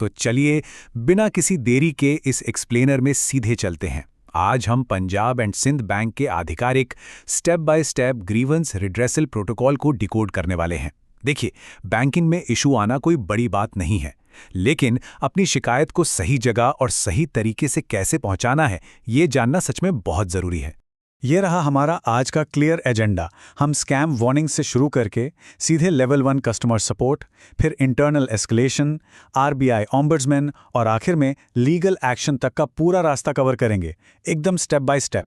तो चलिए बिना किसी देरी के इस एक्सप्लेनर में सीधे चलते हैं। आज हम पंजाब एंड सिंध बैंक के आधिकारिक step by step grievance redressal protocol को डिकोड करने वाले हैं। देखिए, बैंकिंग में इशू आना कोई बड़ी बात नहीं है, लेकिन अपनी शिकायत को सही जगह और सही तरीके से कैसे पहुंचाना है, ये जानना सच में बहुत ज़रूरी है। ये रहा हमारा आज का क्लियर एजेंडा। हम स्कैम वार्निंग से शुरू करके सीधे लेवल 1 कस्टमर सपोर्ट, फिर इंटरनल एस्केलेशन, आरबीआई ओम्बड्समैन और आखिर में लीगल एक्शन तक का पूरा रास्ता कवर करेंगे, एकदम स्टेप बाय स्टेप।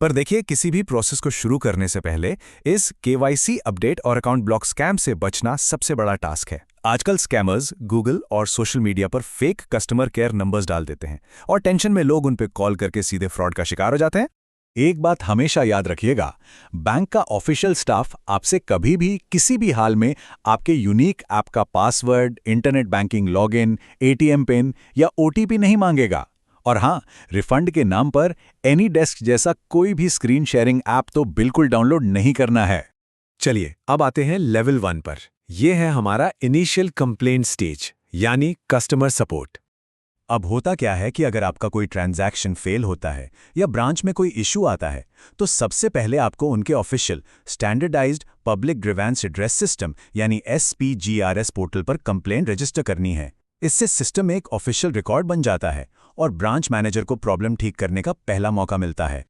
पर देखिए, किसी भी प्रोसेस को शुरू करने से पहले इस केवाईसी अपडेट और अकाउंट ब्लॉक स्कैम से बचना सबसे बड़ा टास्क है। आजकल स्कैमर्स गूगल और सोशल मीडिया पर फेक कस्टमर केयर नंबर्स डाल देते हैं और टेंशन में लोग उन पर कॉल करके सीधे फ्रॉड का शिकार हो जाते हैं। एक बात हमेशा याद रखिएगा, बैंक का ऑफिशियल स्टाफ आपसे कभी भी किसी भी हाल में आपके यूनिक ऐप का password, internet banking login, ATM pin या ओटीपी नहीं मांगेगा। और हाँ, रिफंड के नाम पर एनी डेस्क जैसा कोई भी स्क्रीन शेयरिंग ऐप तो बिल्कुल डाउनलोड नहीं करना है। चलिए अब आते हैं लेवल 1 पर। यह है हमारा इनिशियल कंप्लेंट स्टेज, यानी कस्टमर सपोर्ट। अब होता क्या है कि अगर आपका कोई ट्रांजैक्शन फेल होता है या ब्रांच में कोई इशू आता है, तो सबसे पहले आपको उनके official standardized public grievance address system यानी SPGRS पोर्टल पर कंप्लेंट रजिस्टर करनी है। इससे सिस्टम में एक ऑफिशियल रिकॉर्ड बन जाता है और ब्रांच मैनेजर को प्रॉब्लम ठीक करने का पहला मौका मिलता है।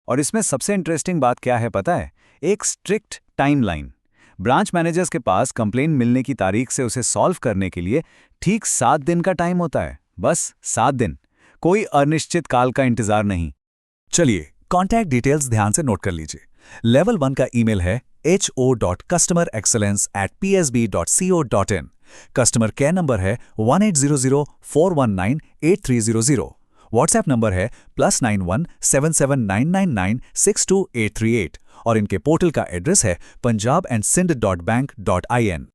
और इसमें सबसे इंटरेस्टिंग बात क्या है पता है? एक स्ट्रिक्ट टाइमलाइन। ब्रांच मैनेजर्स के पास कंप्लेंट मिलने की तारीख से उसे सॉल्व करने के लिए ठीक 7 दिन का टाइम होता है। बस 7 दिन, कोई अनिश्चित काल का इंतजार नहीं। चलिए कॉन्टैक्ट डिटेल्स ध्यान से नोट कर लीजिए। लेवल 1 का ईमेल है ho.customerexcellence@psb.co.in। कस्टमर केयर नंबर है 180041983000। व्हाट्सएप नंबर है +917799962838 और इनके पोर्टल का एड्रेस है punjabandsindh.bank.in।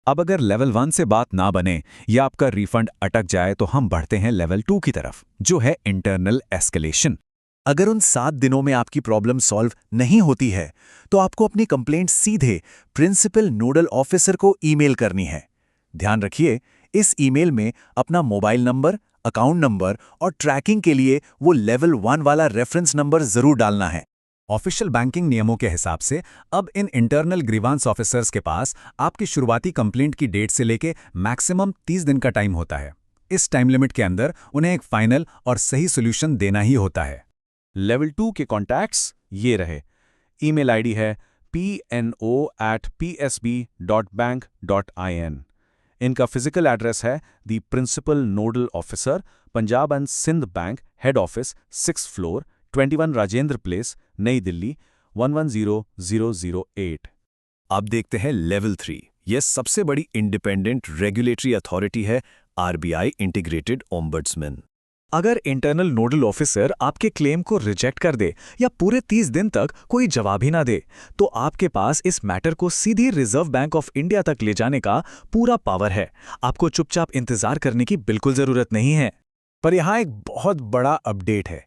अब अगर लेवल 1 से बात ना बने या आपका रिफंड अटक जाए तो हम बढ़ते हैं लेवल 2 की तरफ, जो है इंटरनल एस्केलेशन। अगर उन 7 दिनों में आपकी प्रॉब्लम सॉल्व नहीं होती है, तो आपको अपनी कंप्लेंट सीधे प्रिंसिपल नोडल ऑफिसर को ईमेल करनी है। ध्यान रखिए, इस ईमेल में अपना मोबाइल नंबर, अकाउंट नंबर और ट्रैकिंग के लिए वो लेवल 1 वाला रेफरेंस नंबर जरूर डालना है। ऑफिशियल बैंकिंग नियमों के हिसाब से अब इन इंटरनल ग्रीवांस ऑफिसर्स के पास आपकी शुरुआती कंप्लेंट की डेट से लेके मैक्सिमम 30 दिन का टाइम होता है। इस टाइम लिमिट के अंदर उन्हें एक फाइनल और सही सॉल्यूशन देना ही होता है। लेवल 2 के कॉन्टैक्ट्स ये रहे। ईमेल आईडी है pno@psb.bank.in। इनका फिजिकल एड्रेस है the principal nodal officer, Punjab and Sindh bank, head office, 6th floor, 21 Rajendra place, Nai Delhi 110008। अब देखते हैं लेवल 3। यह सबसे बड़ी इंडिपेंडेंट रेगुलेटरी अथॉरिटी है, आरबीआई इंटीग्रेटेड ओम्बड्समैन। अगर इंटरनल नोडल ऑफिसर आपके क्लेम को रिजेक्ट कर दे या पूरे 30 दिन तक कोई जवाब ही ना दे, तो आपके पास इस मैटर को सीधी रिजर्व बैंक ऑफ इंडिया तक ले जाने का पूरा पावर है। आपको चुपचाप इंतजार करने की बिल्कुल जरूरत नहीं है। पर यहाँ एक बहुत बड़ा अपडेट है।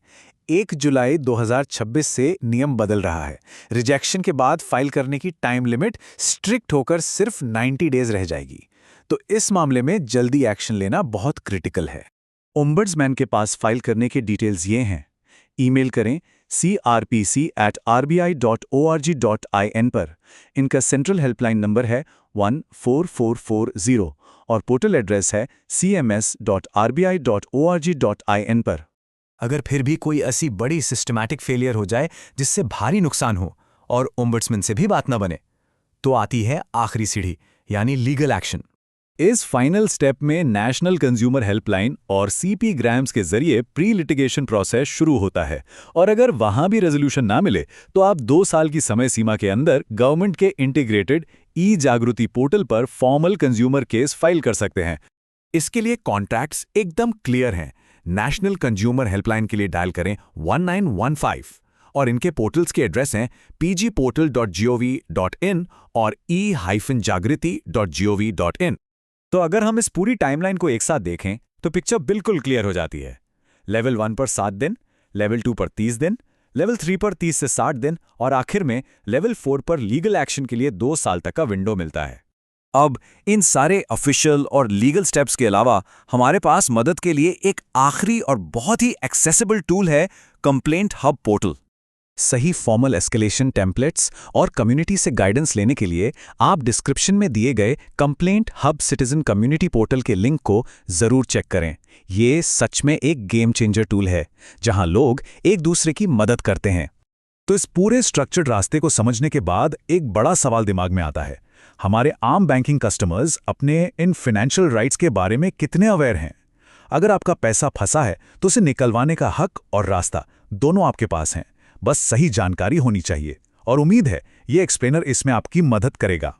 1 जुलाई 2026 से नियम बदल रहा है। रिजेक्शन के बाद फाइल करने की टाइम लिमिट स्ट्रिक्ट होकर सिर्फ 90 डेज रह जाएगी। तो इस मामले में जल्दी एक्शन लेना बहुत क्रिटिकल है। ओम्बड्समैन के पास फाइल करने के डिटेल्स ये हैं। ईमेल करें crpc@rbi.org.in पर। इनका सेंट्रल हेल्पलाइन नंबर है 14440 और पोर्टल एड्रेस है cms.rbi.org.in पर। अगर फिर भी कोई ऐसी बड़ी सिस्टमैटिक फेलियर हो जाए जिससे भारी नुकसान हो और ओम्बड्समैन से भी बात न बने, तो आती है आखिरी सीढ़ी, यानी लीगल एक्शन। इस फाइनल स्टेप में नेशनल कंज्यूमर हेल्पलाइन और CP ग्राम्स के जरिए प्री लिटिगेशन प्रोसेस शुरू होता है। और अगर वहां भी रेजोल्यूशन ना मिले, तो आप 2 साल की समय सीमा के अंदर गवर्नमेंट के इंटीग्रेटेड ई-जागृति पोर्टल पर फॉर्मल कंज्यूमर केस फाइल कर सकते हैं। इसके लिए कॉन्टैक्ट्स एकदम क्लियर हैं। नेशनल कंज्यूमर हेल्पलाइन के लिए डायल करें 1915 और इनके पोर्टल्स के एड्रेस हैं pgportal.gov.in और e-jagriti.gov.in। तो अगर हम इस पूरी टाइमलाइन को एक साथ देखें तो पिक्चर बिल्कुल क्लियर हो जाती है। लेवल 1 पर 7 दिन, लेवल 2 पर 30 दिन, लेवल 3 पर 30 से 60 दिन और आखिर में लेवल 4 पर लीगल एक्शन के लिए 2 साल तक का विंडो मिलता है। अब इन सारे ऑफिशियल और लीगल स्टेप्स के अलावा हमारे पास मदद के लिए एक आखिरी और बहुत ही एक्सेसिबल टूल है, कंप्लेंट हब पोर्टल। सही फॉर्मल एस्केलेशन टेम्पलेट्स और कम्युनिटी से गाइडेंस लेने के लिए आप डिस्क्रिप्शन में दिए गए complaint hub citizen community portal के लिंक को जरूर चेक करें। ये सच में एक गेम चेंजर टूल है, जहां लोग एक दूसरे की मदद करते हैं। तो इस पूरे स्ट्रक्चर्ड रास्ते को समझने के बाद एक बड़ा सवाल दिमाग में आता है, हमारे आम बैंकिंग कस्टमर्स अपने इन फाइनेंशियल राइट्स के बारे में कितने अवेयर हैं? अगर आपका पैसा फंसा है तो उसे निकलवाने का हक और रास्ता दोनों आपके पास हैं। बस सही जानकारी होनी चाहिए, और उम्मीद है ये एक्सप्लेनर इसमें आपकी मदद करेगा।